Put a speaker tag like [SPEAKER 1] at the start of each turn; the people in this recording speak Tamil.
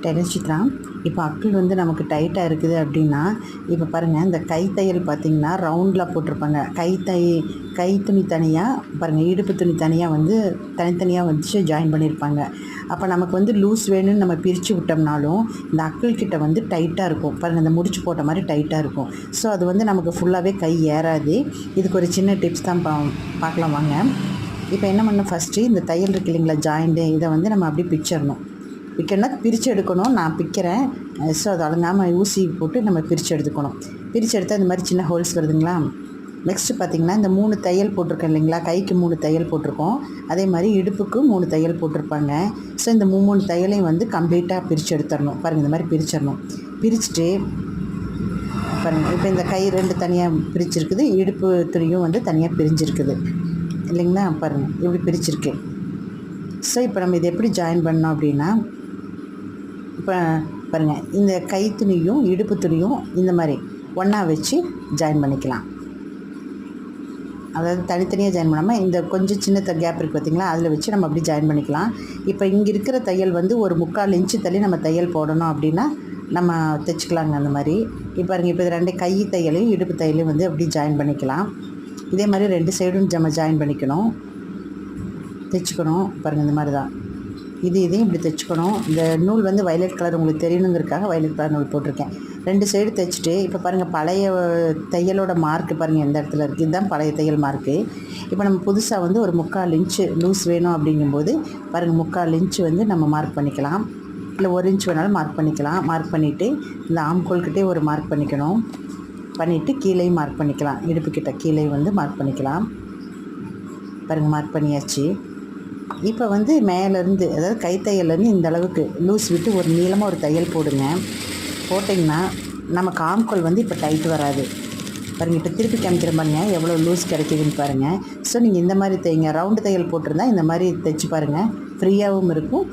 [SPEAKER 1] தெரிஞ்சிக்கிறா. இப்போ அக்கிள் வந்து நமக்கு டைட்டாக இருக்குது அப்படின்னா, இப்போ பாருங்கள் இந்த கை தையல் பார்த்திங்கன்னா ரவுண்டில் போட்டிருப்பாங்க. கை துணி தனியாக பாருங்கள், இடுப்பு துணி தனியாக வந்து தனித்தனியாக வச்சு ஜாயின் பண்ணியிருப்பாங்க. அப்போ நமக்கு வந்து லூஸ் வேணும்னு நம்ம பிரித்து விட்டோம்னாலும் இந்த அக்கிள் கிட்ட வந்து டைட்டாக இருக்கும் பாருங்கள், இந்த முடிச்சு போட்ட மாதிரி டைட்டாக இருக்கும். ஸோ அது வந்து நமக்கு ஃபுல்லாகவே கை ஏறாது. இதுக்கு ஒரு சின்ன டிப்ஸ் தான் பார்க்கலாம் வாங்க. இப்போ என்ன பண்ணணும், ஃபஸ்ட்டு இந்த தையல் இருக்கு இல்லைங்களா, ஜாயிண்ட்டு, இதை வந்து நம்ம அப்படியே பிச்சிடணும். பிக்கணும்னா பிரித்து எடுக்கணும். நான் பிக்கிறேன். ஸோ அது அலங்காமல் ஊசி போட்டு நம்ம பிரித்து எடுத்துக்கணும். பிரித்து எடுத்தால் இந்த மாதிரி சின்ன ஹோல்ஸ் வருதுங்களா. நெக்ஸ்ட்டு பார்த்திங்கன்னா இந்த 3 தையல் போட்டிருக்கேன் இல்லைங்களா, கைக்கு 3 தையல் போட்டிருக்கோம். அதே மாதிரி இடுப்புக்கு 3 தையல் போட்டிருப்பாங்க. ஸோ இந்த 3 தையலையும் வந்து கம்ப்ளீட்டாக பிரித்து எடுத்துடணும். பாருங்கள், இந்த மாதிரி பிரிச்சிடணும். பிரிச்சுட்டு பாருங்கள், இப்போ இந்த கை 2 தனியாக பிரிச்சிருக்குது, இடுப்பு துணியும் வந்து தனியாக பிரிஞ்சிருக்குது இல்லைங்களா. பாருங்கள், இப்படி பிரிச்சிருக்கு. ஸோ இப்போ நம்ம இதை எப்படி ஜாயின் பண்ணோம் அப்படின்னா, இப்போ பாருங்கள், இந்த கை துணியும் இடுப்பு துணியும் இந்த மாதிரி ஒன்றா வச்சு ஜாயின் பண்ணிக்கலாம். அதாவது தனித்தனியாக ஜாயின் பண்ணாமல் இந்த கொஞ்சம் சின்ன கேப் இருக்குது பார்த்திங்களா, அதில் வச்சு நம்ம அப்படி ஜாயின் பண்ணிக்கலாம். இப்போ இங்கே இருக்கிற தையல் வந்து ஒரு 3/4 இன்ச்சு தள்ளி நம்ம தையல் போடணும் அப்படின்னா நம்ம தைச்சிக்கலாங்க அந்த மாதிரி. இப்போ பாருங்கள், இப்போ 2 கை தையலையும் இடுப்பு தையலையும் வந்து அப்படி ஜாயின் பண்ணிக்கலாம். இதே மாதிரி 2 சைடும் நம்ம ஜாயின் பண்ணிக்கணும், தைச்சிக்கணும். பாருங்கள், இந்த மாதிரி தான் இதையும் இப்படி தைச்சிக்கணும். இந்த நூல் வந்து வயலட் கலர் உங்களுக்கு தெரியணுங்கிறதுக்காக வயலட் கலர் நூல் போட்டிருக்கேன். 2 சைடு தைச்சிட்டு இப்போ பாருங்கள், பழைய தையலோட மார்க்கு பாருங்கள் எந்த இடத்துல இருக்குது. இதுதான் பழைய தையல் மார்க்கு. இப்போ நம்ம புதுசாக வந்து ஒரு 3/4 இன்ச்சு லூஸ் வேணும் அப்படிங்கும்போது பாருங்கள், 3/4 இன்ச்சு வந்து நம்ம மார்க் பண்ணிக்கலாம். இல்லை 1 இன்ச் வேணாலும் மார்க் பண்ணிக்கலாம். மார்க் பண்ணிவிட்டு இந்த ஆம்கோல்கிட்டே ஒரு மார்க் பண்ணிக்கணும். பண்ணிவிட்டு கீழேயும் மார்க் பண்ணிக்கலாம். இடுப்புக்கிட்ட கீழே வந்து மார்க் பண்ணிக்கலாம். பாருங்கள், மார்க் பண்ணியாச்சு. இப்போ வந்து மேலேருந்து, அதாவது கைத்தையல்லேருந்து இந்த அளவுக்கு லூஸ் விட்டு ஒரு நீளமாக ஒரு தையல் போடுங்க. போட்டிங்கன்னா நமக்கு ஆம்கோல் வந்து இப்போ டைட் வராது. பாருங்கள், இப்போ திருப்பி காமிக்கிற பாருங்கள் எவ்வளோ லூஸ் கிடைக்குதுன்னு பாருங்கள். ஸோ நீங்கள் இந்த மாதிரி தைங்க. ரவுண்டு தையல் போட்டிருந்தா இந்த மாதிரி தைச்சி பாருங்கள், ஃப்ரீயாகவும் இருக்கும்.